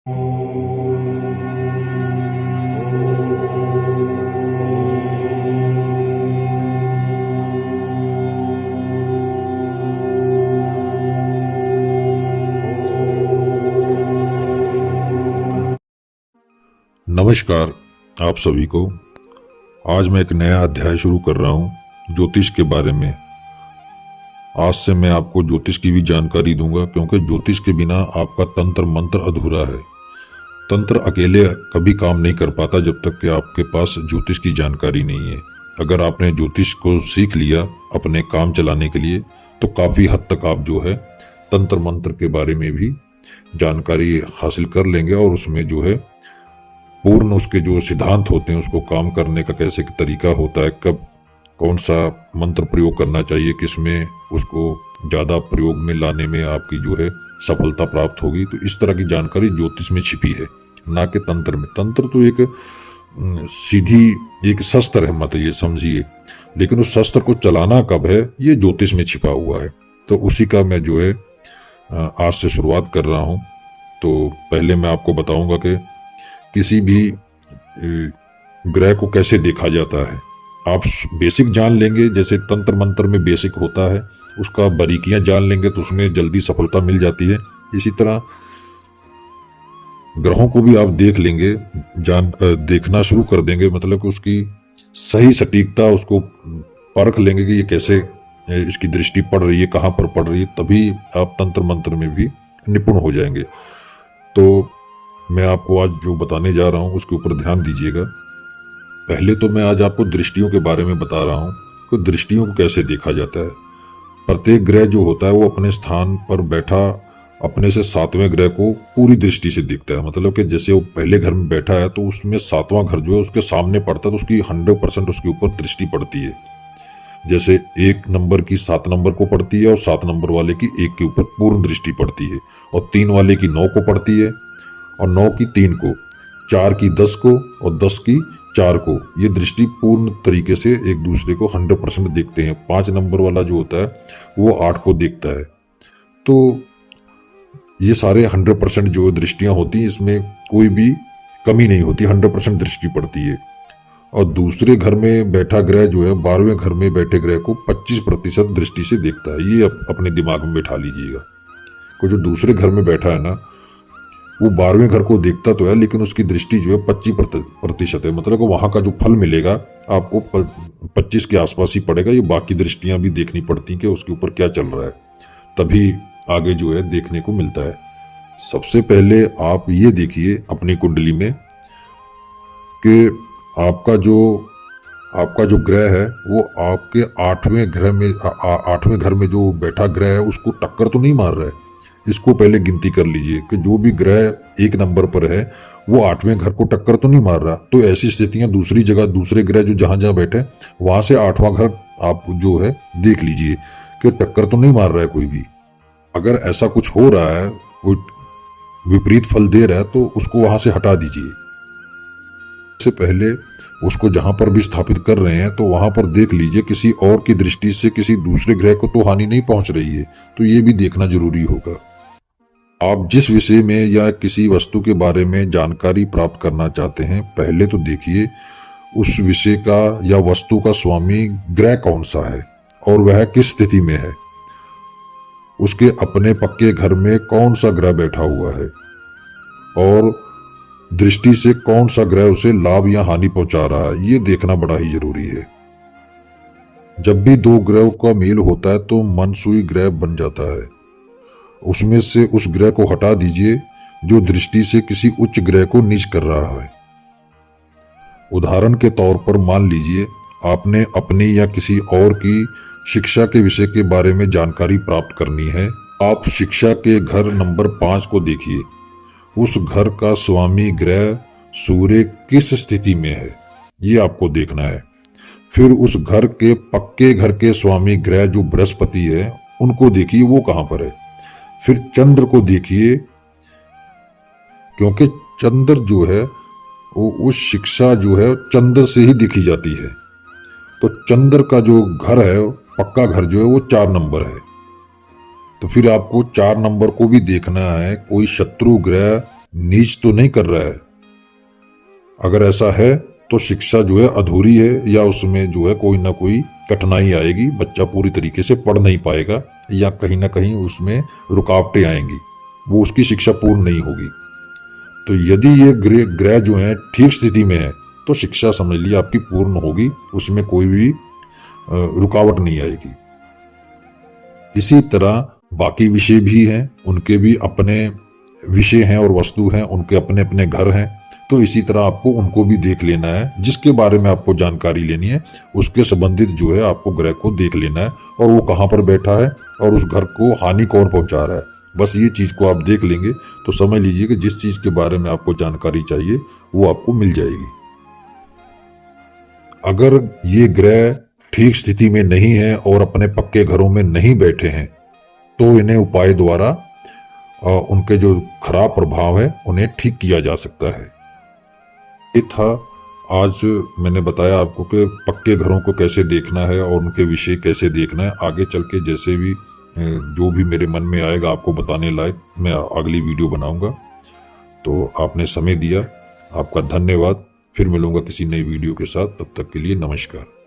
नमस्कार आप सभी को। आज मैं एक नया अध्याय शुरू कर रहा हूँ ज्योतिष के बारे में। आज से मैं आपको ज्योतिष की भी जानकारी दूंगा, क्योंकि ज्योतिष के बिना आपका तंत्र मंत्र अधूरा है। तंत्र अकेले कभी काम नहीं कर पाता जब तक कि आपके पास ज्योतिष की जानकारी नहीं है। अगर आपने ज्योतिष को सीख लिया अपने काम चलाने के लिए, तो काफ़ी हद तक आप जो है तंत्र मंत्र के बारे में भी जानकारी हासिल कर लेंगे, और उसमें जो है पूर्ण उसके जो सिद्धांत होते हैं, उसको काम करने का कैसे तरीका होता है, कब कौन सा मंत्र प्रयोग करना चाहिए, किसमें उसको ज़्यादा प्रयोग में लाने में आपकी जो है सफलता प्राप्त होगी। तो इस तरह की जानकारी ज्योतिष में छिपी है, ना कि तंत्र में। तंत्र तो एक सीधी एक शस्त्र है, मत ये समझिए, लेकिन उस शस्त्र को चलाना कब है ये ज्योतिष में छिपा हुआ है। तो उसी का मैं जो है आज से शुरुआत कर रहा हूँ। तो पहले मैं आपको बताऊंगा कि किसी भी ग्रह को कैसे देखा जाता है। आप बेसिक जान लेंगे, जैसे तंत्र मंत्र में बेसिक होता है, उसका बारीकियां जान लेंगे तो उसमें जल्दी सफलता मिल जाती है। इसी तरह ग्रहों को भी आप देख लेंगे, देखना शुरू कर देंगे, मतलब कि उसकी सही सटीकता उसको परख लेंगे कि ये कैसे इसकी दृष्टि पड़ रही है, कहाँ पर पड़ रही है, तभी आप तंत्र मंत्र में भी निपुण हो जाएंगे। तो मैं आपको आज जो बताने जा रहा हूँ उसके ऊपर ध्यान दीजिएगा। पहले तो मैं आज आपको दृष्टियों के बारे में बता रहा हूँ कि दृष्टियों को कैसे देखा जाता है। प्रत्येक ग्रह जो होता है वो अपने स्थान पर बैठा अपने से 7वें ग्रह को पूरी दृष्टि से देखता है। मतलब कि जैसे वो पहले घर में बैठा है तो उसमें 7वां घर जो है उसके सामने पड़ता है, तो उसकी 100% उसके ऊपर दृष्टि पड़ती है। जैसे 1 नंबर की 7 नंबर को पड़ती है, और 7 नंबर वाले की 1 के ऊपर पूर्ण दृष्टि पड़ती है, और 3 वाले की 9 को पड़ती है, और 9 की 3 को, 4 की 10 को, और 10 की 4 को। ये दृष्टि पूर्ण तरीके से एक दूसरे को 100% देखते हैं। 5 नंबर वाला जो होता है वो 8 को देखता है। तो ये सारे 100% जो दृष्टियां होती हैं, इसमें कोई भी कमी नहीं होती, 100% दृष्टि पड़ती है। और दूसरे घर में बैठा ग्रह जो है 12वें घर में बैठे ग्रह को 25% दृष्टि से देखता है। ये अपने दिमाग में बैठा लीजिएगा। कोई जो दूसरे घर में बैठा है ना, वो 12वें घर को देखता तो है, लेकिन उसकी दृष्टि जो है 25% है। मतलब वहां का जो फल मिलेगा आपको 25 के आसपास ही पड़ेगा। ये बाकी दृष्टियां भी देखनी पड़ती कि उसके ऊपर क्या चल रहा है, तभी आगे जो है देखने को मिलता है। सबसे पहले आप ये देखिए अपनी कुंडली में कि आपका जो ग्रह है वो आपके 8वें ग्रह में 8वें घर में जो बैठा ग्रह है उसको टक्कर तो नहीं मार रहा है। इसको पहले गिनती कर लीजिए कि जो भी ग्रह 1 नंबर पर है वो 8वें घर को टक्कर तो नहीं मार रहा। तो ऐसी स्थितियां दूसरी जगह दूसरे ग्रह जो जहां बैठे वहां से 8वां घर आप जो है देख लीजिए कि टक्कर तो नहीं मार रहा है कोई भी। अगर ऐसा कुछ हो रहा है, कोई विपरीत फल दे रहा है, तो उसको वहां से हटा दीजिए। इससे पहले उसको जहां पर भी स्थापित कर रहे हैं तो वहां पर देख लीजिए किसी और की दृष्टि से किसी दूसरे ग्रह को तो हानि नहीं पहुंच रही है। तो ये भी देखना जरूरी होगा। आप जिस विषय में या किसी वस्तु के बारे में जानकारी प्राप्त करना चाहते हैं, पहले तो देखिए उस विषय का या वस्तु का स्वामी ग्रह कौन सा है और वह किस स्थिति में है। उसके अपने पक्के घर में कौन सा ग्रह बैठा हुआ है, और दृष्टि से कौन सा ग्रह उसे लाभ या हानि पहुंचा रहा है, ये देखना बड़ा ही जरूरी है। जब भी 2 ग्रहों का मेल होता है तो मनसूई ग्रह बन जाता है। उसमें से उस ग्रह को हटा दीजिए जो दृष्टि से किसी उच्च ग्रह को नीच कर रहा है। उदाहरण के तौर पर मान लीजिए आपने अपनी या किसी और की शिक्षा के विषय के बारे में जानकारी प्राप्त करनी है। आप शिक्षा के घर नंबर 5 को देखिए। उस घर का स्वामी ग्रह सूर्य किस स्थिति में है, ये आपको देखना है। फिर उस घर के पक्के घर के स्वामी ग्रह जो बृहस्पति है, उनको देखिए वो कहां पर है। फिर चंद्र को देखिए, क्योंकि चंद्र जो है वो शिक्षा जो है चंद्र से ही देखी जाती है। तो चंद्र का जो घर है, पक्का घर जो है वो 4 नंबर है। तो फिर आपको 4 नंबर को भी देखना है। कोई शत्रु ग्रह नीच तो नहीं कर रहा है। अगर ऐसा है तो शिक्षा जो है अधूरी है, या उसमें जो है कोई ना कोई कठिनाई आएगी, बच्चा पूरी तरीके से पढ़ नहीं पाएगा, या कहीं ना कहीं उसमें रुकावटें आएंगी, वो उसकी शिक्षा पूर्ण नहीं होगी। तो यदि ये ग्रह जो है ठीक स्थिति में है तो शिक्षा समझ लीजिए आपकी पूर्ण होगी, उसमें कोई भी रुकावट नहीं आएगी। इसी तरह बाकी विषय भी हैं, उनके भी अपने विषय हैं और वस्तु हैं, उनके अपने अपने घर हैं। तो इसी तरह आपको उनको भी देख लेना है, जिसके बारे में आपको जानकारी लेनी है उसके संबंधित जो है आपको ग्रह को देख लेना है, और वो कहाँ पर बैठा है और उस घर को हानि कौन पहुंचा रहा है। बस ये चीज़ को आप देख लेंगे तो समझ लीजिए कि जिस चीज़ के बारे में आपको जानकारी चाहिए वो आपको मिल जाएगी। अगर ये ग्रह ठीक स्थिति में नहीं है और अपने पक्के घरों में नहीं बैठे हैं तो इन्हें उपाय द्वारा उनके जो खराब प्रभाव है उन्हें ठीक किया जा सकता है। ये था आज मैंने बताया आपको कि पक्के घरों को कैसे देखना है और उनके विषय कैसे देखना है। आगे चल के जैसे भी जो भी मेरे मन में आएगा आपको बताने लायक मैं अगली वीडियो बनाऊंगा। तो आपने समय दिया, आपका धन्यवाद। फिर मिलूंगा किसी नई वीडियो के साथ, तब तक के लिए नमस्कार।